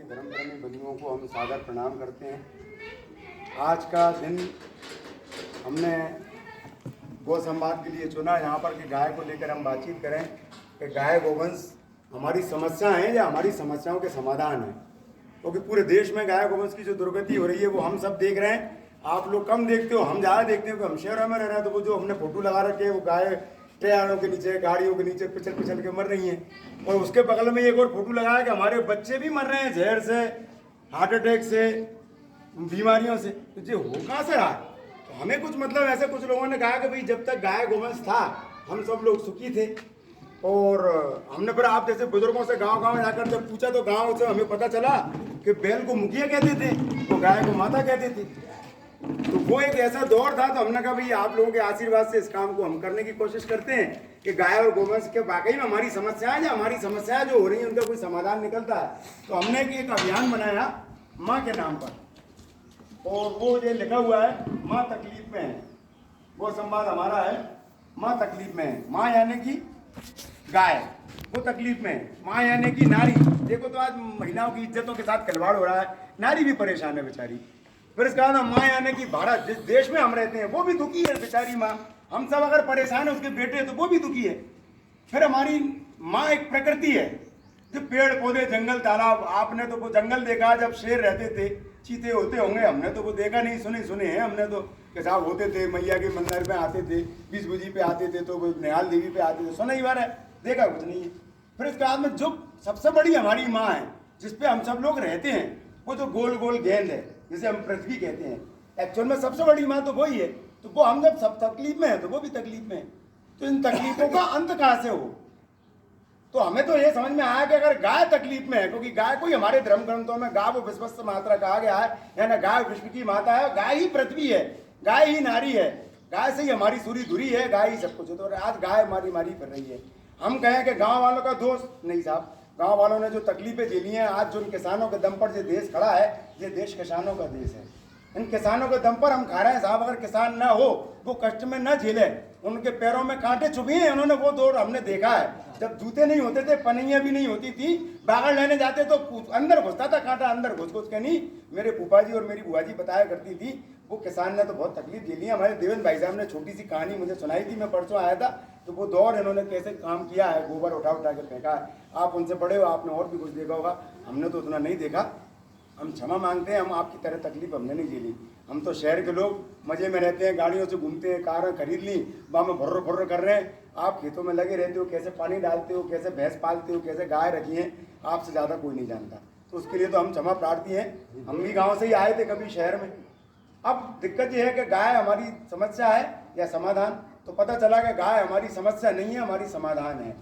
धर्म प्रेमी बंधुओं को हम सादर प्रणाम करते हैं। आज का दिन हमने गौ संवाद के लिए चुना, यहाँ पर कि गाय को लेकर हम बातचीत करें कि गाय गोवंश हमारी समस्या है या हमारी समस्याओं के समाधान है। क्योंकि पूरे देश में गाय गोवंश की जो दुर्गति हो रही है वो हम सब देख रहे हैं। आप लोग कम देखते हो, हम ज़्यादा देखते हो कि हम शहरों में रह रहे हैं। तो वो जो हमने फोटो लगा रखे हैं वो गाय टायरों के नीचे, गाड़ियों के नीचे पिछल पिछल के मर रही हैं। और उसके बगल में एक और फोटो लगाया कि हमारे बच्चे भी मर रहे हैं जहर से, हार्ट अटैक से, बीमारियों से। तो ये हो कहाँ से रहा? तो हमें कुछ मतलब ऐसे कुछ लोगों ने कहा कि भाई जब तक गाय गोवंश था हम सब लोग सुखी थे। और हमने फिर आप जैसे बुजुर्गों से गांव गांव जाकर जब पूछा तो गांव से हमें पता चला कि बैल को मुखिया कहते थे, तो गाय को माता कहते थे। तो वो एक ऐसा दौर था। तो हमने कहा भाई आप लोगों के आशीर्वाद से इस काम को हम करने की कोशिश करते हैं कि गाय और गोवंश के वाकई में हमारी समस्याएं या हमारी समस्याएं जो हो रही हैं उनका कोई समाधान निकलता है। तो हमने एक अभियान बनाया माँ के नाम पर, और वो ये लिखा हुआ है माँ तकलीफ में है। वो संवाद हमारा है माँ तकलीफ में है। माँ यानी कि गाय, वो तकलीफ में है। माँ यानी कि नारी। देखो तो आज महिलाओं की इज्जतों के साथ खिलवाड़ हो रहा है, नारी भी परेशान है बेचारी। फिर इसका ना माँ यानी कि भारत, जिस देश में हम रहते हैं वो भी दुखी है बेचारी माँ। हम सब अगर परेशान है उसके बेटे तो वो भी दुखी है। फिर हमारी माँ एक प्रकृति है, जो पेड़ पौधे, जंगल, तालाब। आपने तो वो जंगल देखा जब शेर रहते थे, चीते होते होंगे, हमने तो वो देखा नहीं, सुने हैं हमने तो कि साहब होते थे, मैया के मंदिर में आते थे, बीस बुजी पे आते थे, तो निहाल देवी पे आते थे। सुना ही बार है, देखा कुछ नहीं है। फिर इसके बाद में जो सबसे बड़ी हमारी माँ है जिसपे हम सब लोग रहते हैं, वो जो गोल गोल गेंद है जिसे हम पृथ्वी कहते हैं, एक्चुअल में सबसे बड़ी माँ तो वही है। तो वो हम जब सब तकलीफ में है तो वो भी तकलीफ में है। तो इन तकलीफों का अंत कहाँ से हो? तो हमें तो ये समझ में आया कि अगर गाय तकलीफ में है, क्योंकि गाय को ही हमारे धर्म ग्रंथों में गाय वो विश्वस्त मात्रा कहा गया है, यानी गाय विश्व की माता है। गाय ही पृथ्वी है, गाय ही नारी है, गाय से ही हमारी सूरी धुरी है, गाय ही सब कुछ है। तो आज गाय मारी मारी कर रही है। हम कहें कि गाँव वालों का दोष नहीं साहब, गाँव वालों ने जो तकलीफें झेली हैं, आज जो इन किसानों के दम पर ये देश खड़ा है, ये देश किसानों का देश है। इन किसानों के दम पर हम खा रहे हैं साहब। अगर किसान ना हो, वो कष्ट में न झेले, उनके पैरों में कांटे चुभे हैं, उन्होंने वो दौर हमने देखा है। जब जूते नहीं होते थे, पनिया भी नहीं होती थी, बागड़ लेने जाते तो अंदर घुसता था कांटा, अंदर घुस घुस के। नहीं, मेरे फूफा जी और मेरी बुआ जी बताया करती थी, वो किसान ने तो बहुत तकलीफ झेली है। हमारे देवेंद्र भाई साहब ने छोटी सी कहानी मुझे सुनाई थी, मैं परसों आया था, तो वो दौर इन्होंने कैसे काम किया है, गोबर उठा उठा के फेंका है। आप उनसे बड़े हो, आपने और भी कुछ देखा होगा, हमने तो उतना नहीं देखा। हम क्षमा मांगते हैं, हम आपकी तरह तकलीफ हमने नहीं झेली। हम तो शहर के लोग मजे में रहते हैं, गाड़ियों से घूमते हैं, कार खरीद ली, वहाँ में भर्र भर्र कर रहे हैं। आप खेतों में लगे रहते हो, कैसे पानी डालते हो, कैसे भैंस पालते हो, कैसे गाय रखी है, आपसे ज़्यादा कोई नहीं जानता। तो उसके लिए तो हम क्षमा प्रार्थी हैं। हम भी गाँव से ही आए थे कभी शहर में। अब दिक्कत ये है कि गाय हमारी समस्या है या समाधान? तो पता चला कि गाय हमारी समस्या नहीं है, हमारी समाधान है।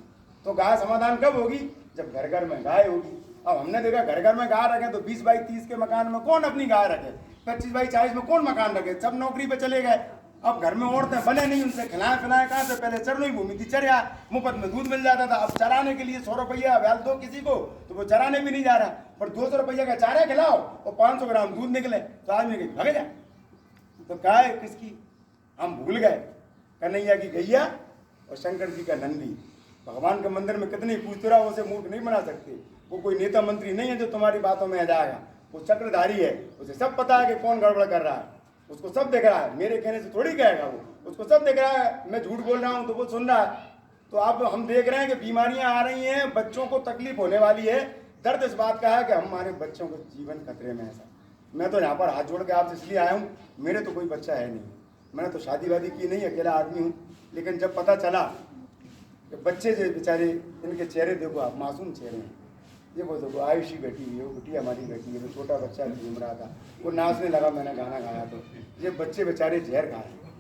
तो गाय समाधान कब होगी? जब घर घर में गाय होगी। अब हमने देखा घर घर में गाय रखे तो 20 बाई 30 के मकान में कौन अपनी गाय रखे, 25 बाई 40 में कौन मकान रखे, सब नौकरी पे चले गए। अब घर में औरतें बने नहीं, उनसे खिलाए पिलाए कहाँ से? पहले चरनी भूमि थी, चरिया, मुफ्त में दूध मिल जाता था। अब चराने के लिए 100 रुपया ब्याज दो किसी को तो वो चराने भी नहीं जा रहा। पर 200 रुपया का चारा खिलाओ और 500 ग्राम दूध निकले तो आदमी कहीं भाग जाए। तो गाय किसकी? हम भूल गए। कन्हैया की गैया और शंकर जी का नंदी। भगवान के मंदिर में कितनी पूछते रहो, उसे मूर्ख नहीं बना सकते। वो कोई नेता मंत्री नहीं है जो तुम्हारी बातों में आ जाएगा। वो चक्रधारी है, उसे सब पता है कि कौन गड़बड़ कर रहा है, उसको सब दिख रहा है। मेरे कहने से थोड़ी कहेगा वो, उसको सब दिख रहा है। मैं झूठ बोल रहा हूँ तो वो सुन रहा है। तो अब हम देख रहे हैं कि बीमारियां आ रही हैं, बच्चों को तकलीफ होने वाली है। दर्द इस बात का है कि हमारे बच्चों का जीवन खतरे में है। ऐसा मैं तो यहाँ पर हाथ जोड़ के आपसे इसलिए आया हूँ, मेरे तो कोई बच्चा है नहीं, मैंने तो शादी वादी की नहीं, अकेला आदमी हूँ। लेकिन जब पता चला कि बच्चे जो बेचारे, इनके चेहरे देखो आप, मासूम चेहरे हैं। ये वो देखो आयुषी बेटी है, वो बिटिया हमारी बेटी है, वो छोटा बच्चा घूम रहा था, वो नाचने लगा, मैंने गाना गाया तो ये बच्चे बेचारे जहर खा रहे।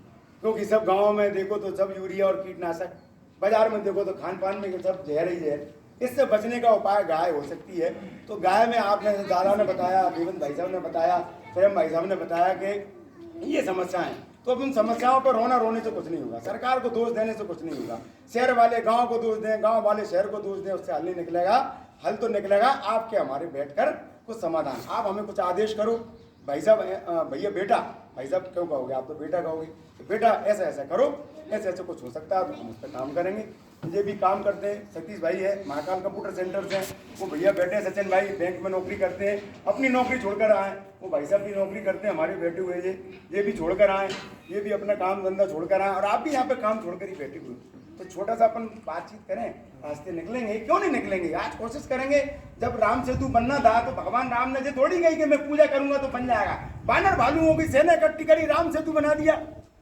क्योंकि सब गाँव में देखो तो सब यूरिया और कीटनाशक, बाजार में देखो तो खान पान में सब जहर ही जहर। इससे बचने का उपाय गाय हो सकती है। तो गाय में आपने, दादा ने बताया, देवेंद्र भाई साहब ने बताया, प्रेम भाई साहब ने बताया कि ये समस्याएं। तो अब इन समस्याओं पर रोने से कुछ नहीं होगा, सरकार को दोष देने से कुछ नहीं होगा, शहर वाले गांव को दोष दें, गांव वाले शहर को दोष दें, उससे हल नहीं निकलेगा। हल तो निकलेगा आपके हमारे बैठकर कुछ समाधान। आप हमें कुछ आदेश करो, भाई साहब, भैया बेटा भाई साहब क्यों कहोगे, आप तो बेटा कहोगे, तो बेटा ऐसा ऐसा करो, ऐसे ऐसे कुछ हो सकता है तो हम उस पर काम करेंगे। ये भी काम करते हैं, सतीश भाई है महाकाल कंप्यूटर सेंटर से, वो भैया बैठे हैं, सचिन भाई बैंक में नौकरी करते हैं, अपनी नौकरी छोड़कर आए, वो भाई साहब भी नौकरी करते हैं, हमारे बैठे हुए ये भी छोड़कर आए, ये भी अपना काम धंधा छोड़कर आए, और आप भी यहाँ पे काम छोड़कर ही बैठे हुए। तो छोटा सा अपन बातचीत करें, रास्ते निकलेंगे, क्यों नहीं निकलेंगे, आज कोशिश करेंगे। जब राम सेतु बनना था तो भगवान राम ने थोड़ी गई कि मैं पूजा करूंगा तो बन जाएगा, बानर भालुओं की सेना इकट्ठी करी, राम सेतु बना दिया।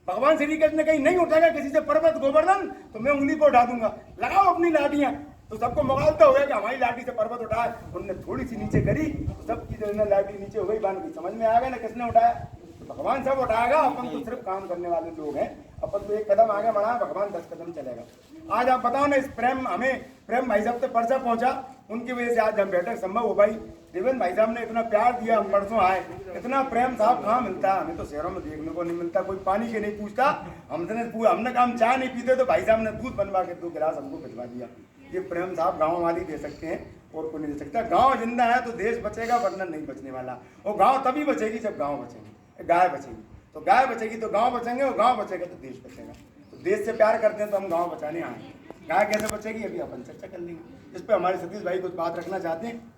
भगवान श्री कृष्ण ने कहीं नहीं उठाएगा किसी से पर्वत गोवर्धन तो मैं उंगली पर उठा दूंगा, लगाओ अपनी लाठियां। तो सबको मुगालता हो गया कि हमारी लाठी से पर्वत उठाया, उन्होंने थोड़ी सी नीचे करी तो सबकी जो है लाठी नीचे हो गई, बांध गई। समझ में आ गया ना किसने उठाया, तो भगवान सब उठाएगा, अपन तो सिर्फ काम करने वाले लोग हैं। अपन तो एक कदम आगे बढ़ा, भगवान 10 कदम चलेगा। आज आप बताओ ना, इस प्रेम हमें प्रेम भाई साहब से पर्चा पहुंचा, उनकी वजह से आज हम बैठक संभव हो भाई। देवेंद्र भाई साहब ने इतना प्यार दिया, हम परसों आए, इतना प्रेम साहब कहाँ मिलता है, हमें तो शहरों में देखने को नहीं मिलता। कोई पानी के नहीं पूछता, हमने कहा हम चाय नहीं पीते तो भाई साहब ने दूध बनवा के 2 गिलास हमको भिजवा दिया। ये प्रेम साहब गाँव वाले दे सकते हैं और कोई नहीं दे सकता। गाँव जिंदा है तो देश बचेगा, वरना नहीं बचने वाला। और गाँव तभी बचेगी जब गाँव बचेंगे, गाय बचेगी तो गाय बचेगी तो गाँव बचेंगे, और गाँव बचेगा तो देश बचेगा। तो देश से प्यार करते हैं तो हम गाँव बचाने आए। गाय कैसे बचेगी अभी अपन चर्चा कर लेंगे। इस पर हमारे सतीश भाई कुछ बात रखना चाहते हैं,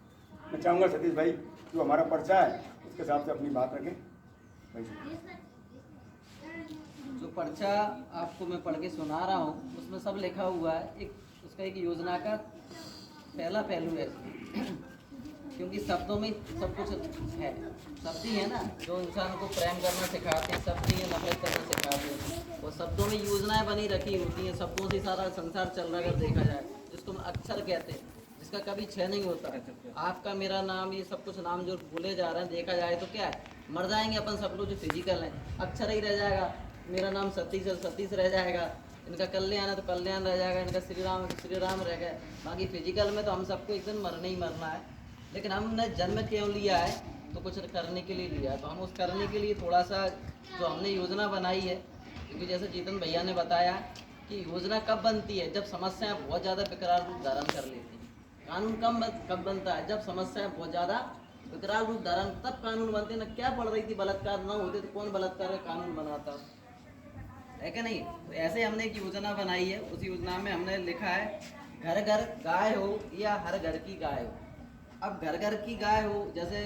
मैं चाहूँगा सतीश भाई जो हमारा पर्चा है उसके हिसाब से अपनी बात रखें। जो पर्चा आपको मैं पढ़ के सुना रहा हूँ उसमें सब लिखा हुआ है, एक उसका एक योजना का पहला पहलू है, क्योंकि शब्दों में सब कुछ है। शब्द ही है ना जो इंसान को प्रेम करना सिखाते हैं, शब्द ही नफरत करना सिखाते हैं। और शब्दों में योजनाएं बनी रखी होती हैं, शब्दों से सारा संसार चल रहा है। अगर देखा जाए जिसको हम अक्षर कहते हैं, जिसका कभी क्षय नहीं होता। आपका मेरा नाम, ये सब कुछ नाम जो भूले जा रहे हैं, देखा जाए तो क्या है, मर जाएंगे अपन सब लोग जो फिजिकल हैं, अक्षर ही रह जाएगा। मेरा नाम सतीश है, सतीश रह जाएगा, इनका कल्याण है तो कल्याण रह जाएगा, इनका श्री राम है तो श्री राम रह गए। बाकी फिजिकल में तो हम सबको एक दिन मरना ही मरना है। लेकिन हमने जन्म क्यों लिया है, तो कुछ करने के लिए लिया है। तो हम उस करने के लिए थोड़ा सा जो हमने योजना बनाई है, क्योंकि जैसे जीतन भैया ने बताया कि योजना कब बनती है, जब समस्याएं बहुत ज़्यादा विकराल रूप धारण कर लेती हैं। कानून कब बनता है, जब समस्याएं बहुत ज़्यादा विकराल रूप धारण, तब कानून बनते हैं। ना क्या पढ़ रही थी, बलात्कार ना होते तो कौन बलात्कार का कानून बनाता है कि नहीं। तो ऐसे हमने एक योजना बनाई है, उस योजना में हमने लिखा है घर घर गाय हो या हर घर की गाय हो। अब घर घर की गाय हो, जैसे